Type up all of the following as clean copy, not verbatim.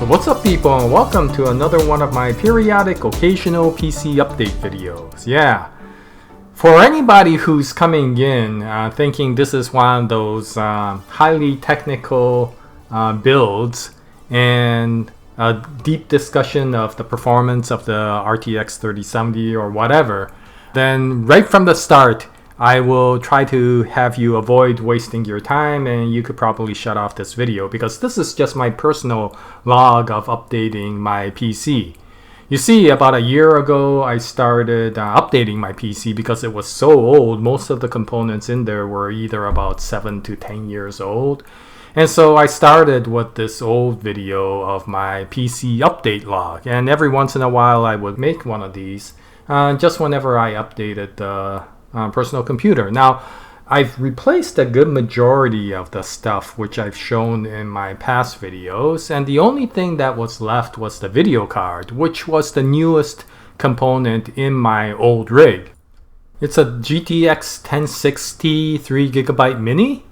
So what's up people, and welcome to another one of my periodic occasional PC update videos. Yeah, for anybody who's coming in thinking this is one of those highly technical builds and a deep discussion of the performance of the RTX 3070 or whatever, then right from the start I will try to have you avoid wasting your time, and you could probably shut off this video because this is just my personal log of updating my PC. You see, about a year ago I started updating my PC because it was so old. Most of the components in there were either about 7 to 10 years old. And so I started with this old video of my PC update log, and every once in a while I would make one of these just whenever I updated the personal computer. Now, I've replaced a good majority of the stuff which I've shown in my past videos, and the only thing that was left was the video card, which was the newest component in my old rig. It's a GTX 1060 3GB mini,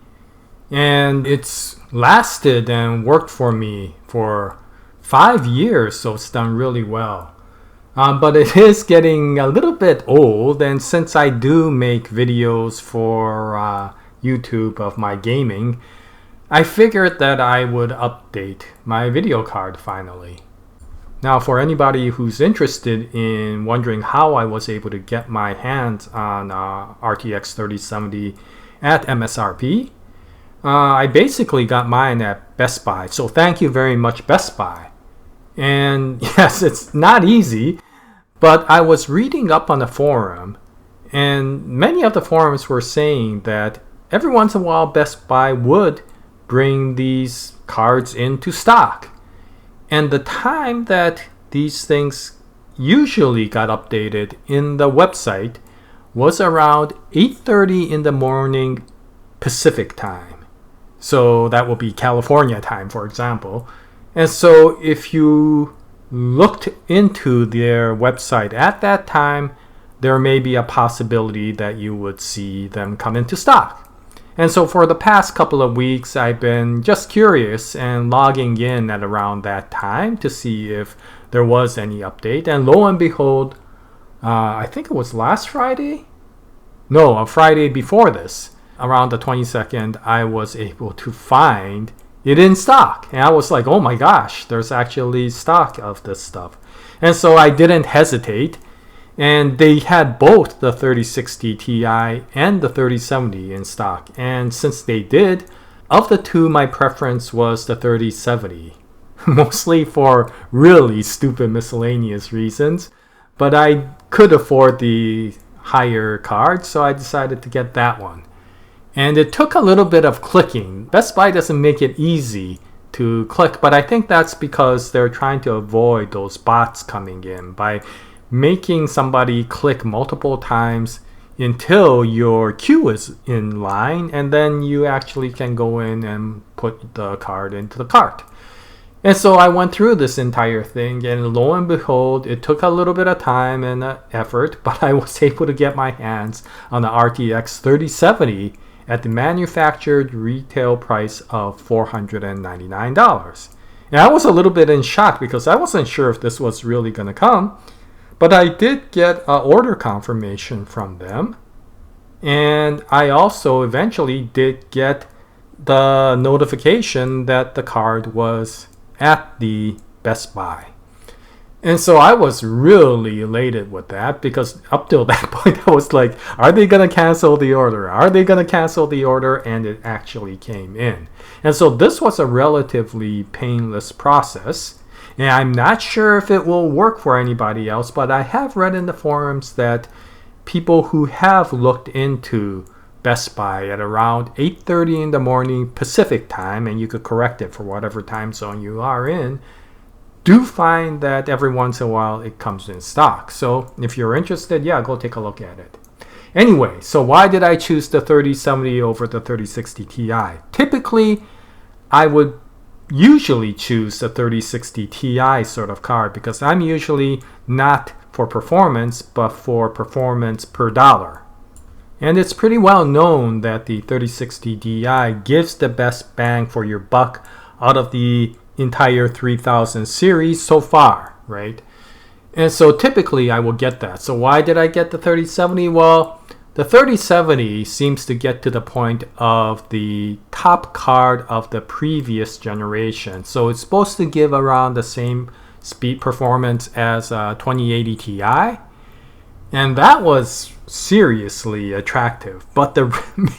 and it's lasted and worked for me for 5 years, so it's done really well. But it is getting a little bit old, and since I do make videos for YouTube of my gaming, I figured that I would update my video card finally. Now, for anybody who's interested in wondering how I was able to get my hands on RTX 3070 at MSRP, I basically got mine at Best Buy. So thank you very much, Best Buy. And yes, it's not easy, but I was reading up on the forum, and many of the forums were saying that every once in a while Best Buy would bring these cards into stock. And the time that these things usually got updated in the website was around 8:30 in the morning Pacific time. So that would be California time, for example. And so if you looked into their website at that time, there may be a possibility that you would see them come into stock. And so for the past couple of weeks, I've been just curious and logging in at around that time to see if there was any update. And lo and behold, I think it was last Friday? No, a Friday before this, around the 22nd, I was able to find it in stock. And I was like, oh my gosh, there's actually stock of this stuff. And so I didn't hesitate, and they had both the 3060 Ti and the 3070 in stock. And since they did, of the two, my preference was the 3070, mostly for really stupid miscellaneous reasons, but I could afford the higher card, so I decided to get that one. And it took a little bit of clicking. Best Buy doesn't make it easy to click, but I think that's because they're trying to avoid those bots coming in by making somebody click multiple times until your queue is in line, and then you actually can go in and put the card into the cart. And so I went through this entire thing, and lo and behold, it took a little bit of time and effort, but I was able to get my hands on the RTX 3070 at the manufactured retail price of $499. And I was a little bit in shock because I wasn't sure if this was really going to come, but I did get an order confirmation from them, and I also eventually did get the notification that the card was at the Best Buy. And so I was really elated with that, because up till that point I was like, are they going to cancel the order? Are they going to cancel the order? And it actually came in. And so this was a relatively painless process. And I'm not sure if it will work for anybody else, but I have read in the forums that people who have looked into Best Buy at around 8:30 in the morning Pacific time, and you could correct it for whatever time zone you are in, do find that every once in a while it comes in stock. So if you're interested, yeah, go take a look at it. Anyway, so why did I choose the 3070 over the 3060 Ti? Typically, I would usually choose the 3060 Ti sort of card because I'm usually not for performance, but for performance per dollar. And it's pretty well known that the 3060 Ti gives the best bang for your buck out of the entire 3000 series so far, right? And so typically I will get that. So why did I get the 3070? Well, the 3070 seems to get to the point of the top card of the previous generation. So it's supposed to give around the same speed performance as 2080 Ti. And that was seriously attractive. But the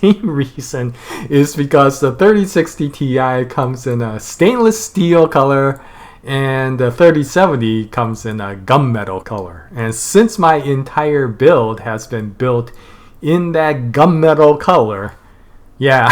main reason is because the 3060 Ti comes in a stainless steel color and the 3070 comes in a gunmetal color. And since my entire build has been built in that gunmetal color, yeah,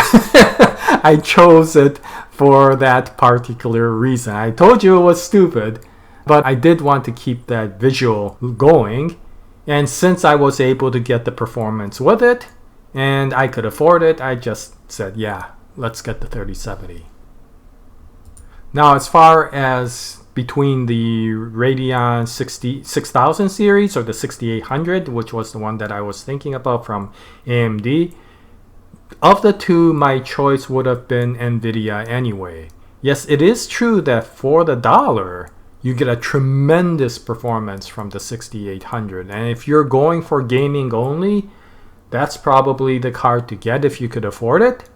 I chose it for that particular reason. I told you it was stupid, but I did want to keep that visual going. And since I was able to get the performance with it, and I could afford it, I just said, yeah, let's get the 3070. Now, as far as between the Radeon 6000 series or the 6800, which was the one that I was thinking about from AMD, of the two, my choice would have been NVIDIA anyway. Yes, it is true that for the dollar, you get a tremendous performance from the 6800. And if you're going for gaming only, that's probably the card to get if you could afford it.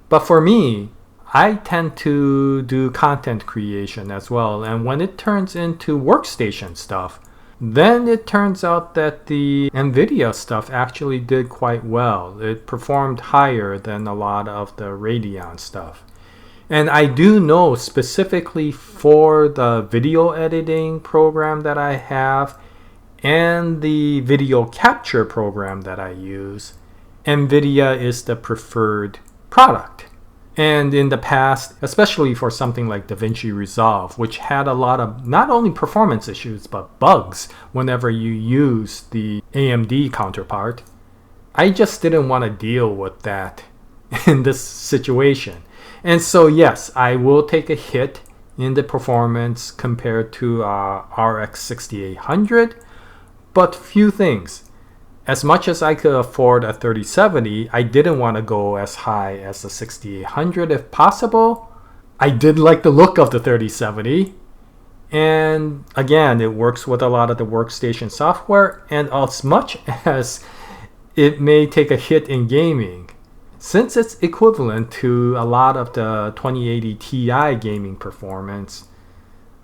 But for me, I tend to do content creation as well. And when it turns into workstation stuff, then it turns out that the NVIDIA stuff actually did quite well. It performed higher than a lot of the Radeon stuff. And I do know specifically for the video editing program that I have and the video capture program that I use, NVIDIA is the preferred product. And in the past, especially for something like DaVinci Resolve, which had a lot of not only performance issues, but bugs whenever you use the AMD counterpart, I just didn't want to deal with that in this situation. And so, yes, I will take a hit in the performance compared to RX 6800, but few things. As much as I could afford a 3070, I didn't want to go as high as the 6800 if possible. I did like the look of the 3070. And again, it works with a lot of the workstation software. And as much as it may take a hit in gaming, since it's equivalent to a lot of the 2080 Ti gaming performance,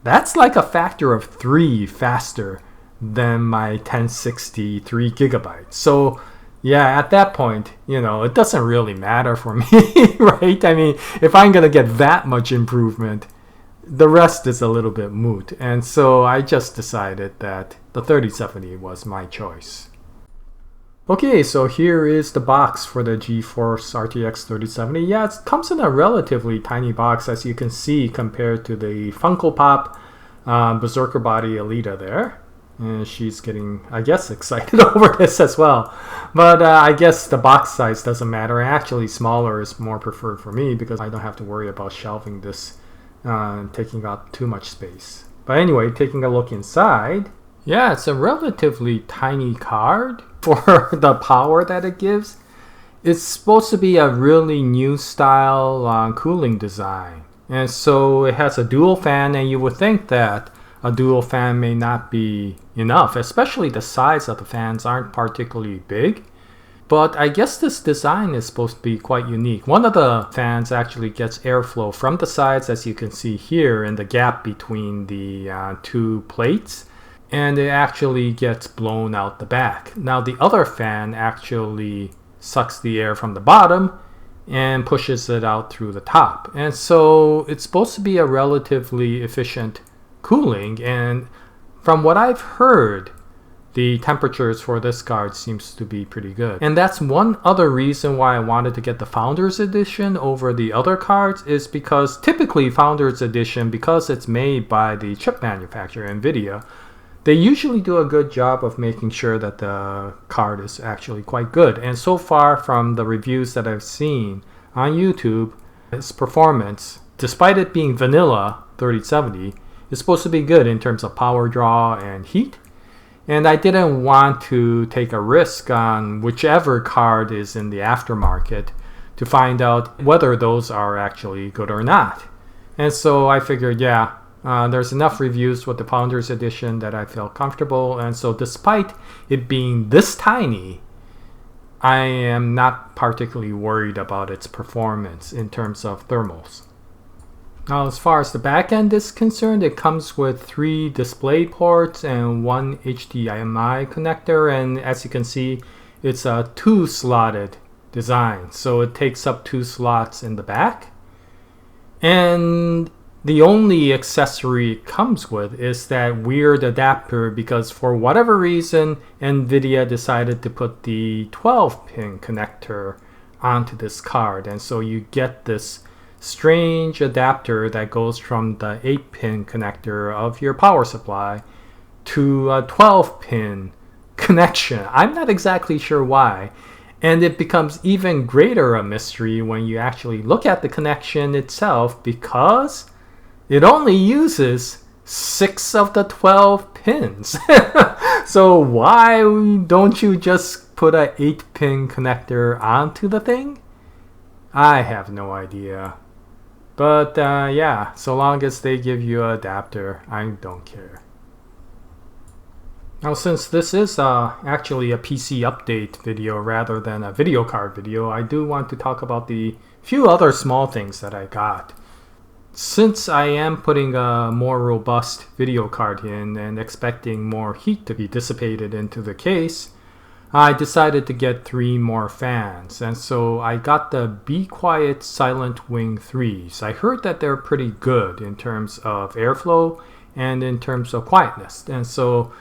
that's like a factor of 3 faster than my 1060 3GB. So yeah, at that point, it doesn't really matter for me, right? I mean, if I'm gonna get that much improvement, the rest is a little bit moot. And so I just decided that the 3070 was my choice. Okay, so here is the box for the GeForce RTX 3070. Yeah, it comes in a relatively tiny box, as you can see, compared to the Funko Pop Berserker Body Alita there. And she's getting, I guess, excited over this as well. But I guess the box size doesn't matter. Actually, smaller is more preferred for me because I don't have to worry about shelving this taking up too much space. But anyway, taking a look inside, yeah, it's a relatively tiny card for the power that it gives. It's supposed to be a really new style cooling design. And so it has a dual fan, and you would think that a dual fan may not be enough, especially the size of the fans aren't particularly big. But I guess this design is supposed to be quite unique. One of the fans actually gets airflow from the sides, as you can see here in the gap between the two plates. And it actually gets blown out the back. Now the other fan actually sucks the air from the bottom and pushes it out through the top. And so it's supposed to be a relatively efficient cooling. And from what I've heard, the temperatures for this card seems to be pretty good. And that's one other reason why I wanted to get the Founders Edition over the other cards, is because typically Founders Edition, because it's made by the chip manufacturer NVIDIA, they usually do a good job of making sure that the card is actually quite good. And so far from the reviews that I've seen on YouTube, its performance, despite it being vanilla 3070, is supposed to be good in terms of power draw and heat. And I didn't want to take a risk on whichever card is in the aftermarket to find out whether those are actually good or not. And so I figured, yeah, there's enough reviews with the Founders Edition that I felt comfortable. And so despite it being this tiny, I am not particularly worried about its performance in terms of thermals. Now, as far as the back end is concerned, it comes with 3 display ports and 1 HDMI connector. And as you can see, it's a 2-slotted design. So it takes up 2 slots in the back. And the only accessory it comes with is that weird adapter because for whatever reason, NVIDIA decided to put the 12-pin connector onto this card. And so you get this strange adapter that goes from the 8-pin connector of your power supply to a 12-pin connection. I'm not exactly sure why. And it becomes even greater a mystery when you actually look at the connection itself because it only uses 6 of the 12 pins. So why don't you just put a 8-pin connector onto the thing? I have no idea. But yeah, so long as they give you an adapter, I don't care. Now, since this is actually a PC update video rather than a video card video, I do want to talk about the few other small things that I got. Since I am putting a more robust video card in and expecting more heat to be dissipated into the case, I decided to get 3 more fans. And so I got the Be Quiet Silent Wing 3s. I heard that they're pretty good in terms of airflow and in terms of quietness. And so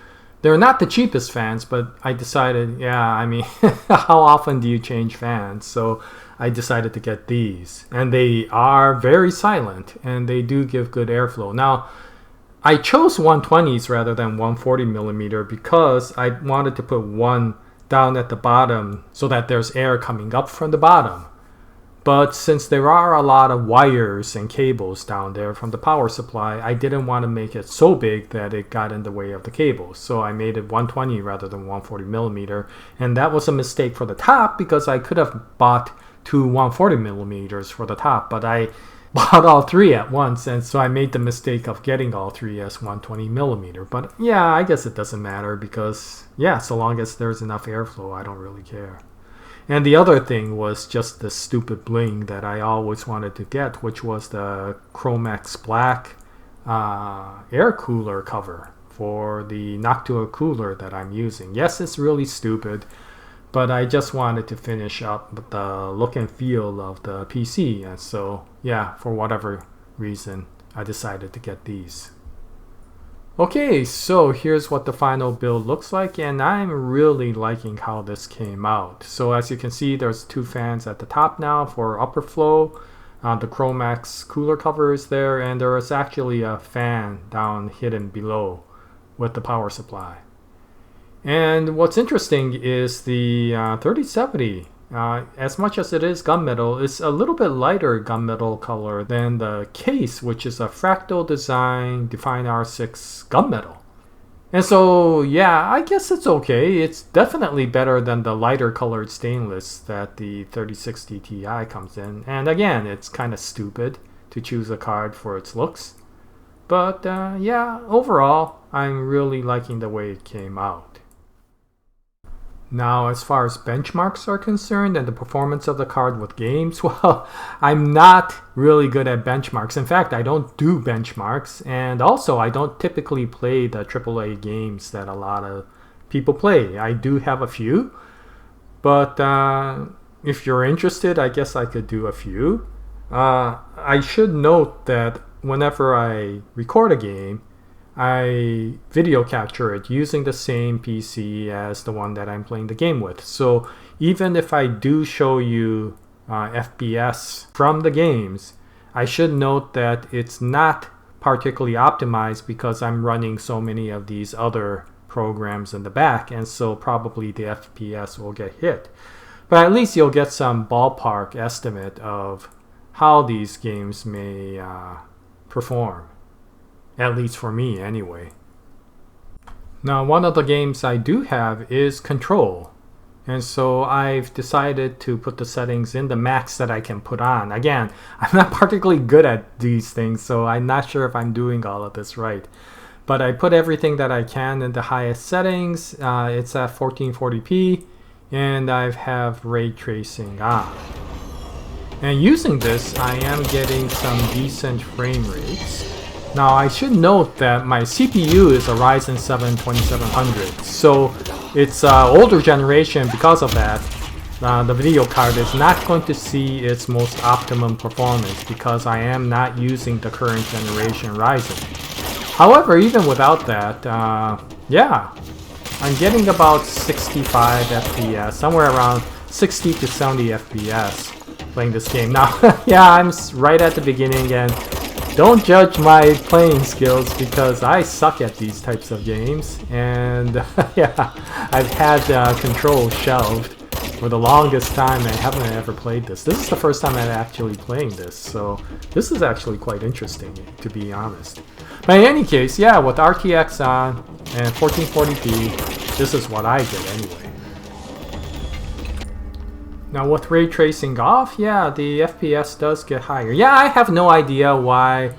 they're not the cheapest fans, but I decided, yeah, I mean, how often do you change fans? So I decided to get these. And they are very silent, and they do give good airflow. Now, I chose 120s rather than 140mm because I wanted to put one down at the bottom so that there's air coming up from the bottom. But since there are a lot of wires and cables down there from the power supply, I didn't want to make it so big that it got in the way of the cables. So I made it 120 rather than 140mm. And that was a mistake for the top because I could have bought 2 140mm for the top, but I bought all 3 at once, and so I made the mistake of getting all 3 as 120mm. But yeah, I guess it doesn't matter because, yeah, so long as there's enough airflow, I don't really care. And the other thing was just the stupid bling that I always wanted to get, which was the Chromax black air cooler cover for the Noctua cooler that I'm using. Yes, it's really stupid, but I just wanted to finish up the look and feel of the PC. And so, yeah, for whatever reason, I decided to get these. Okay, so here's what the final build looks like, and I'm really liking how this came out. So as you can see, there's 2 fans at the top now for upper flow. The Chromax cooler cover is there, and there is actually a fan down hidden below with the power supply. And what's interesting is the 3070, as much as it is gunmetal, it's a little bit lighter gunmetal color than the case, which is a Fractal design Define R6 gunmetal. And so, yeah, I guess it's okay. It's definitely better than the lighter colored stainless that the 3060 Ti comes in. And again, it's kind of stupid to choose a card for its looks. But yeah, overall, I'm really liking the way it came out. Now, as far as benchmarks are concerned and the performance of the card with games, well, I'm not really good at benchmarks. In fact, I don't do benchmarks, and also I don't typically play the AAA games that a lot of people play. I do have a few, but if you're interested, I guess I could do a few. I should note that whenever I record a game, I video capture it using the same PC as the one that I'm playing the game with. So even if I do show you FPS from the games, I should note that it's not particularly optimized because I'm running so many of these other programs in the back, and so probably the FPS will get hit. But at least you'll get some ballpark estimate of how these games may perform. At least for me, anyway. Now, one of the games I do have is Control. And so I've decided to put the settings in the max that I can put on. Again, I'm not particularly good at these things, so I'm not sure if I'm doing all of this right. But I put everything that I can in the highest settings. It's at 1440p, and I have ray tracing on. And using this, I am getting some decent frame rates. Now I should note that my CPU is a Ryzen 7 2700, so it's older generation. Because of that, the video card is not going to see its most optimum performance because I am not using the current generation Ryzen. However, even without that, yeah, I'm getting about 65 FPS, somewhere around 60 to 70 FPS playing this game. Now, yeah, I'm right at the beginning, and don't judge my playing skills because I suck at these types of games. And yeah, I've had Control shelved for the longest time. I haven't ever played this. This is the first time I'm actually playing this, so this is actually quite interesting, to be honest. But in any case, yeah, with RTX on and 1440p, this is what I get anyway. Now with ray tracing off, yeah, the FPS does get higher. Yeah, I have no idea why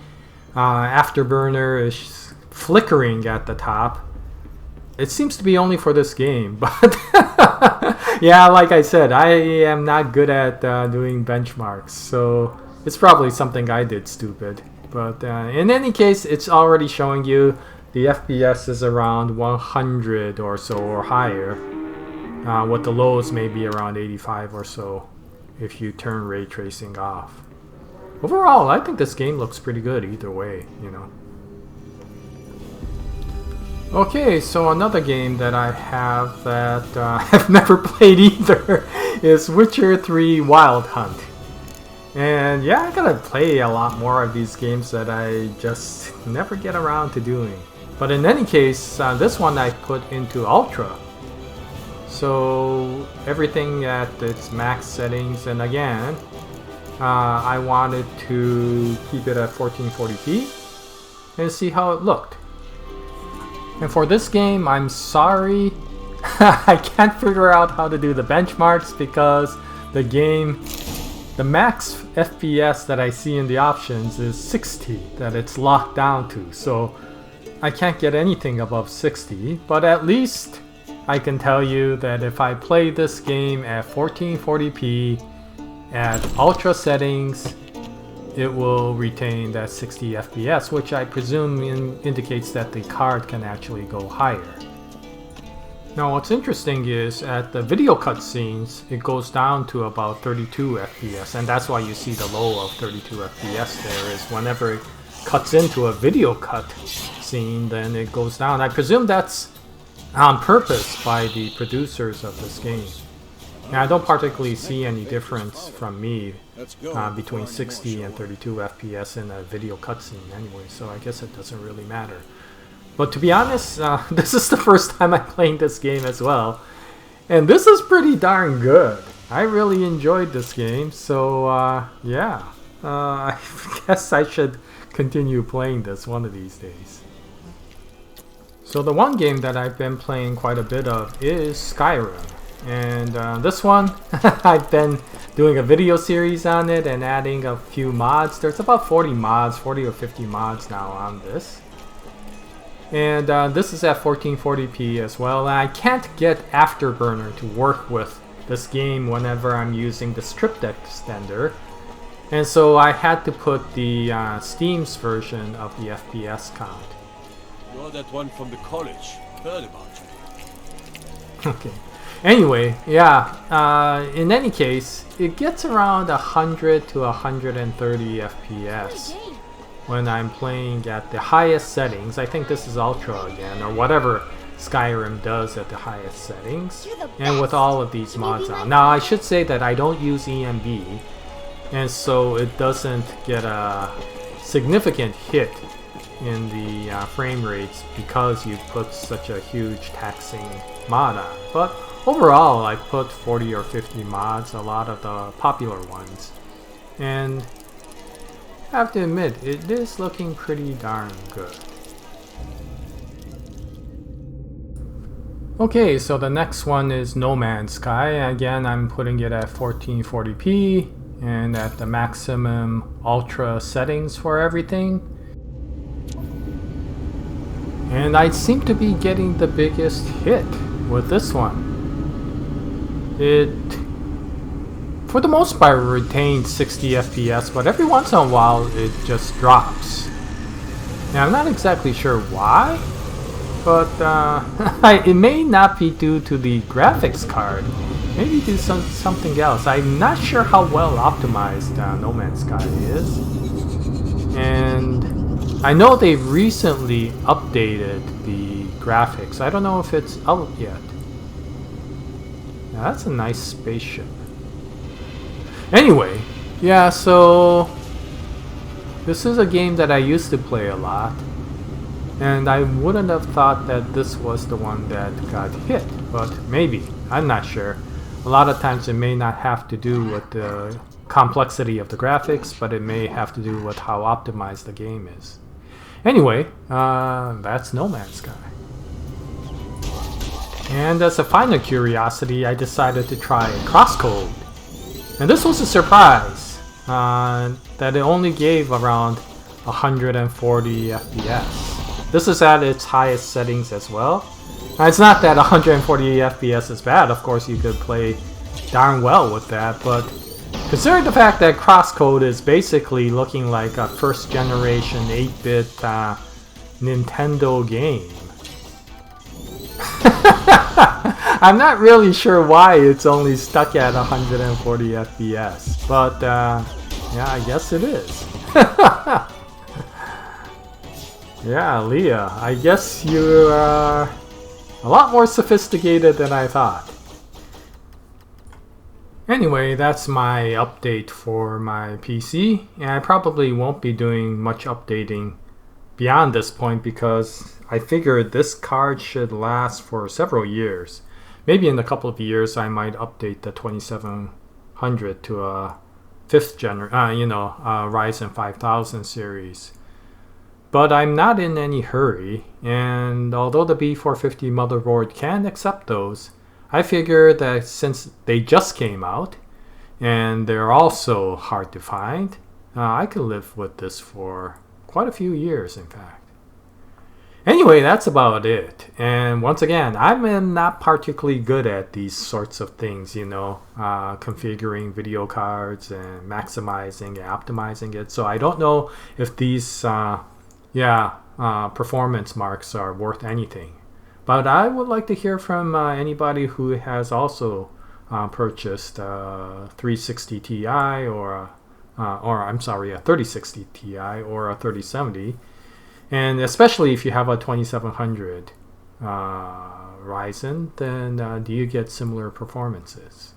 Afterburner is flickering at the top. It seems to be only for this game, but yeah, like I said, I am not good at doing benchmarks, so it's probably something I did stupid. But in any case, it's already showing you the FPS is around 100 or so or higher. With the lows maybe around 85 or so if you turn ray tracing off. Overall, I think this game looks pretty good either way, you know. Okay, so another game that I have that I've never played either is Witcher 3 Wild Hunt. And yeah, I gotta play a lot more of these games that I just never get around to doing. But in any case, this one I put into Ultra. So everything at its max settings, and again, I wanted to keep it at 1440p and see how it looked. And for this game, I'm sorry, I can't figure out how to do the benchmarks because the game, the max FPS that I see in the options is 60 that it's locked down to. So I can't get anything above 60, but at least I can tell you that if I play this game at 1440p at ultra settings, it will retain that 60 FPS, which I presume indicates that the card can actually go higher. Now what's interesting is at the video cutscenes, it goes down to about 32 FPS, and that's why you see the low of 32 FPS there, is whenever it cuts into a video cut scene, then it goes down. I presume that's on purpose by the producers of this game. Now, I don't particularly see any difference from me between 60 and 32 FPS in a video cutscene anyway, so I guess it doesn't really matter. But to be honest, this is the first time I'm playing this game as well, and this is pretty darn good. I really enjoyed this game, so yeah, I guess I should continue playing this one of these days. So the one game that I've been playing quite a bit of is Skyrim. And this one, I've been doing a video series on it and adding a few mods. There's about 40 mods, 40 or 50 mods now on this. And this is at 1440p as well. And I can't get Afterburner to work with this game whenever I'm using the strip extender. And so I had to put the Steam's version of the FPS count. You're that one from the college. Heard about you. Okay. Anyway, yeah, in any case, it gets around 100 to 130 FPS when I'm playing at the highest settings. I think this is Ultra again, or whatever Skyrim does at the highest settings, and with all of these mods on. Now, I should say that I don't use EMB, and so it doesn't get a significant hit in the frame rates because you put such a huge taxing mod on. But overall, I put 40 or 50 mods, a lot of the popular ones. And I have to admit, it is looking pretty darn good. Okay, so the next one is No Man's Sky. Again, I'm putting it at 1440p and at the maximum ultra settings for everything. And I seem to be getting the biggest hit with this one. It, for the most part, retains 60 FPS, but every once in a while it just drops. Now, I'm not exactly sure why, but it may not be due to the graphics card. Maybe do something else. I'm not sure how well optimized No Man's Sky is. And I know they've recently updated the graphics. I don't know if it's out yet. Now, that's a nice spaceship. Anyway, yeah, so this is a game that I used to play a lot. And I wouldn't have thought that this was the one that got hit, but maybe. I'm not sure. A lot of times it may not have to do with the complexity of the graphics, but it may have to do with how optimized the game is. Anyway, that's No Man's Sky. And as a final curiosity, I decided to try CrossCode. And this was a surprise, that it only gave around 140 FPS. This is at its highest settings as well. Now, it's not that 140 FPS is bad. Of course, you could play darn well with that, but consider the fact that CrossCode is basically looking like a first generation 8-bit Nintendo game. I'm not really sure why it's only stuck at 140 FPS, but yeah, I guess it is. Yeah, Leah, I guess you are a lot more sophisticated than I thought. Anyway, that's my update for my PC, and I probably won't be doing much updating beyond this point because I figured this card should last for several years. Maybe in a couple of years I might update the 2700 to a 5th gen, Ryzen 5000 series. But I'm not in any hurry, and although the B450 motherboard can accept those, I figure that since they just came out, and they're also hard to find, I could live with this for quite a few years, in fact. Anyway, that's about it. And once again, I'm not particularly good at these sorts of things, configuring video cards and maximizing and optimizing it. So I don't know if these performance marks are worth anything. But I would like to hear from anybody who has also purchased a 360 Ti or a 3060 Ti or a 3070. And especially if you have a 2700 Ryzen, then do you get similar performances?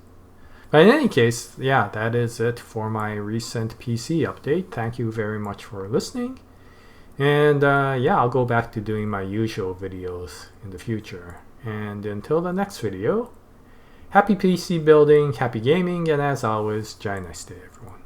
But in any case, yeah, that is it for my recent PC update. Thank you very much for listening. And I'll go back to doing my usual videos in the future. And until the next video, happy PC building, happy gaming, and as always, Jaya, nice day everyone.